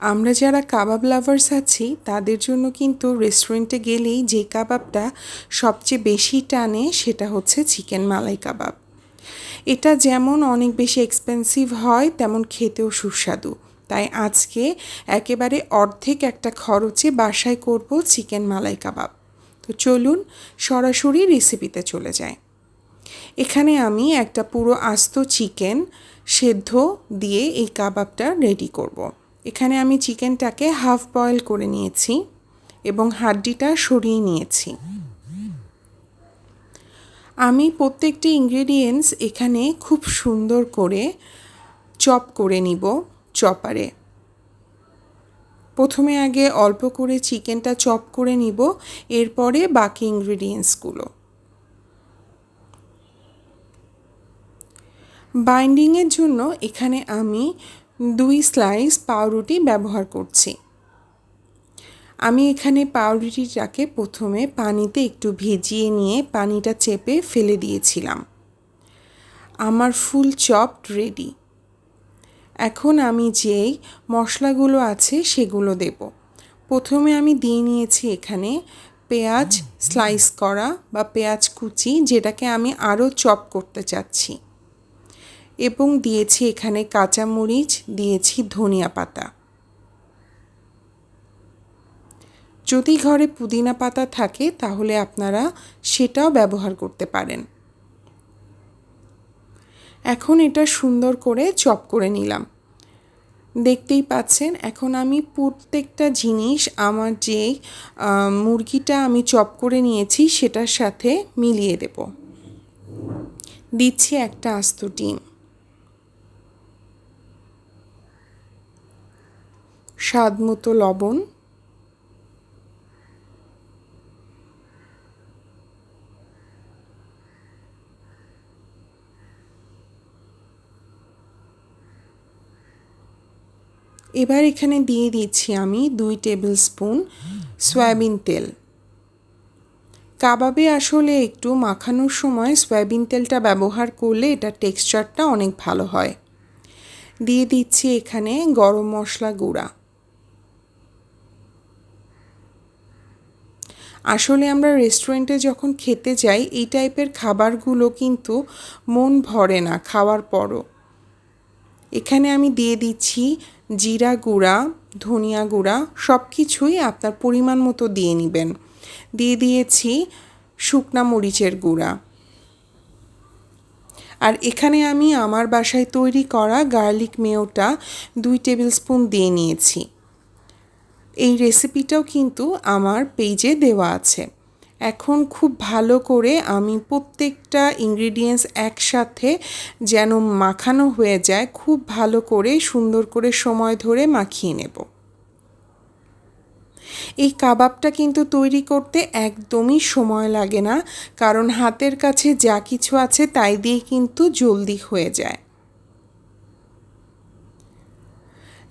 আমরা যারা কাবাব লাভার্স আছি তাদের জন্য কিন্তু রেস্টুরেন্টে গেলেই যে কাবাবটা সবচেয়ে বেশি টানে সেটা হচ্ছে চিকেন মালাই কাবাব। এটা যেমন অনেক বেশি এক্সপেন্সিভ হয় তেমন খেতেও সুস্বাদু। তাই আজকে একেবারে অর্ধেক একটা খরচে বাসায় করব চিকেন মালাই কাবাব। তো চলুন সরাসরি রেসিপিতে চলে যাই। এখানে আমি একটা পুরো আস্ত চিকেন সেদ্ধ দিয়ে এই কাবাবটা রেডি করব। এখানে আমি চিকেনটাকে হাফ বয়েল করে নিয়েছি এবং হাড্ডিটা সরিয়ে নিয়েছি। আমি প্রত্যেকটি ইনগ্রেডিয়েন্টস এখানে খুব সুন্দর করে চপ করে নিব চপারে। প্রথমে আগে অল্প করে চিকেনটা চপ করে নিব, এরপরে বাকি ইনগ্রেডিয়েন্টসগুলো। বাইন্ডিংয়ের জন্য এখানে আমি 2 স্লাইস পাউরুটি ব্যবহার করছি। আমি এখানে পাউরুটিটাকে প্রথমে পানিতে একটু ভিজিয়ে নিয়ে পানিটা চেপে ফেলে দিয়েছিলাম। আমার ফুল চপড রেডি। এখন আমি যেই মশলাগুলো আছে সেগুলো দেব। প্রথমে আমি দিয়ে নিয়েছি এখানে পেঁয়াজ স্লাইস করা বা পেঁয়াজ কুচি, যেটাকে আমি আরও চপ করতে চাচ্ছি, এবং দিয়েছি এখানে কাঁচামরিচ, দিয়েছি ধনিয়া পাতা। যদি ঘরে পুদিনা পাতা থাকে তাহলে আপনারা সেটাও ব্যবহার করতে পারেন। এখন এটা সুন্দর করে চপ করে নিলাম। দেখতেই পাচ্ছেন এখন আমি প্রত্যেকটা জিনিস আমার যে মুরগিটা আমি চপ করে নিয়েছি সেটার সাথে মিলিয়ে দেব। দিচ্ছি একটা আস্ত ডিম, স্বাদ মতো লবণ, এবার এখানে দিয়ে দিচ্ছি আমি 2 টেবিল স্পুন সয়াবিন তেল। কাবাবে আসলে একটু মাখানোর সময় সয়াবিন তেলটা ব্যবহার করলে এটার টেক্সচারটা অনেক ভালো হয়। দিয়ে দিচ্ছি এখানে গরম মশলা গুঁড়া। আসলে আমরা রেস্টুরেন্টে যখন খেতে যাই এই টাইপের খাবারগুলো কিন্তু মন ভরে না খাওয়ার পরও। এখানে আমি দিয়ে দিচ্ছি জিরা গুঁড়া, ধনিয়া গুঁড়া, সব কিছুই আপনার পরিমাণ মতো দিয়ে নেবেন। দিয়ে দিয়েছি শুকনা মরিচের গুঁড়া। আর এখানে আমি আমার বাসায় তৈরি করা গার্লিক মেয়োটা 2 টেবিল স্পুন দিয়ে নিয়েছি। এই রেসিপিটাও কিন্তু আমার পেজে দেওয়া আছে। এখন খুব ভালো করে আমি প্রত্যেকটা ইনগ্রেডিয়েন্টস একসাথে যেন মাখানো হয়ে যায়, খুব ভালো করে সুন্দর করে সময় ধরে মাখিয়ে নেব। এই কাবাবটা কিন্তু তৈরি করতে একদমই সময় লাগে না, কারণ হাতের কাছে যা কিছু আছে তাই দিয়ে কিন্তু জলদি হয়ে যায়।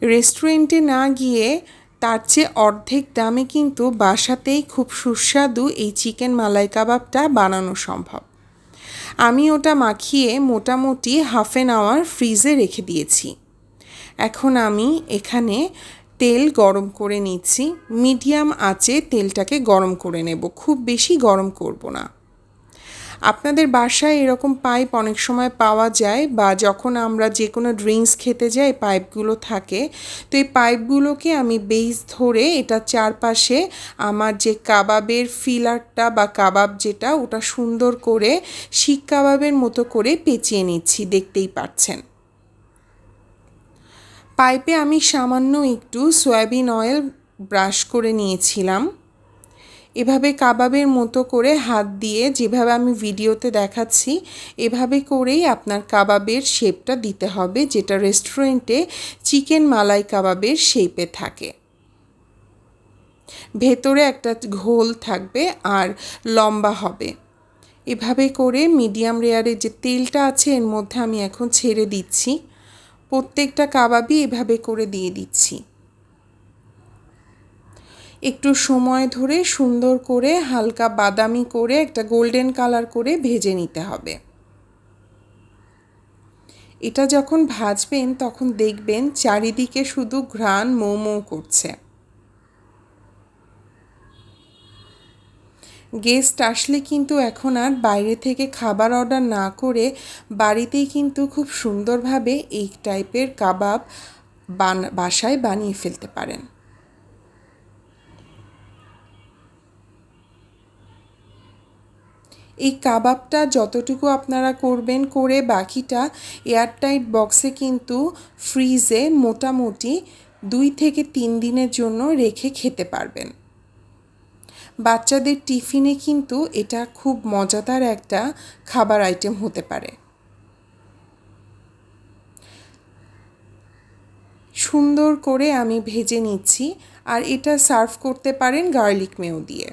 রেস্টুরেন্টে না গিয়ে তার চেয়ে অর্ধেক দামে কিন্তু বাসাতেই খুব সুস্বাদু এই চিকেন মালাই কাবাবটা বানানো সম্ভব। আমি ওটা মাখিয়ে মোটামুটি হাফ অ্যান আওয়ার ফ্রিজে রেখে দিয়েছি। এখন আমি এখানে তেল গরম করে নিচ্ছি। মিডিয়াম আঁচে তেলটাকে গরম করে নেব, খুব বেশি গরম করব না। আপনাদের বাসায় এরকম পাইপ অনেক সময় পাওয়া যায়, বা যখন আমরা যে কোনো ড্রিঙ্কস খেতে যাই পাইপগুলো থাকে। তো এই পাইপগুলোকে আমি বেস ধরে এটা চারপাশে আমার যে কাবাবের ফিলারটা বা কাবাব যেটা ওটা সুন্দর করে শিক কাবাবের মতো করে পেঁচিয়ে নিচ্ছি, দেখতেই পাচ্ছেন। পাইপে আমি সামান্য একটু সয়াবিন অয়েল ব্রাশ করে নিয়েছিলাম। এভাবে কাবাবের মতো করে হাত দিয়ে যেভাবে আমি ভিডিওতে দেখাচ্ছি এভাবে করেই আপনার কাবাবের শেপটা দিতে হবে, যেটা রেস্টুরেন্টে চিকেন মালাই কাবাবের শেপে থাকে। ভেতরে একটা ঘোল থাকবে আর লম্বা হবে। এভাবে করে মিডিয়াম লেয়ারে যে তেলটা আছে এর মধ্যে আমি এখন ছেড়ে দিচ্ছি। প্রত্যেকটা কাবাবই এভাবে করে দিয়ে দিচ্ছি। একটু সময় ধরে সুন্দর করে হালকা বাদামি করে একটা গোল্ডেন কালার করে ভেজে নিতে হবে। এটা যখন ভাজবেন তখন দেখবেন চারিদিকে শুধু ঘ্রাণ মৌ মৌ করছে। গেস্ট আসলে কিন্তু এখন আর বাইরে থেকে খাবার অর্ডার না করে বাড়িতেই কিন্তু খুব সুন্দরভাবে এই টাইপের কাবাব বাসায় বানিয়ে ফেলতে পারেন। এই কাবাবটা যতটুকু আপনারা করবেন করে বাকিটা এয়ারটাইট বক্সে কিন্তু ফ্রিজে মোটামুটি 2 থেকে 3 দিনের জন্য রেখে খেতে পারবেন। বাচ্চাদের টিফিনে কিন্তু এটা খুব মজাদার একটা খাবার আইটেম হতে পারে। সুন্দর করে আমি ভেজে নিচ্ছি আর এটা সার্ভ করতে পারেন গার্লিক মেয়ো দিয়ে।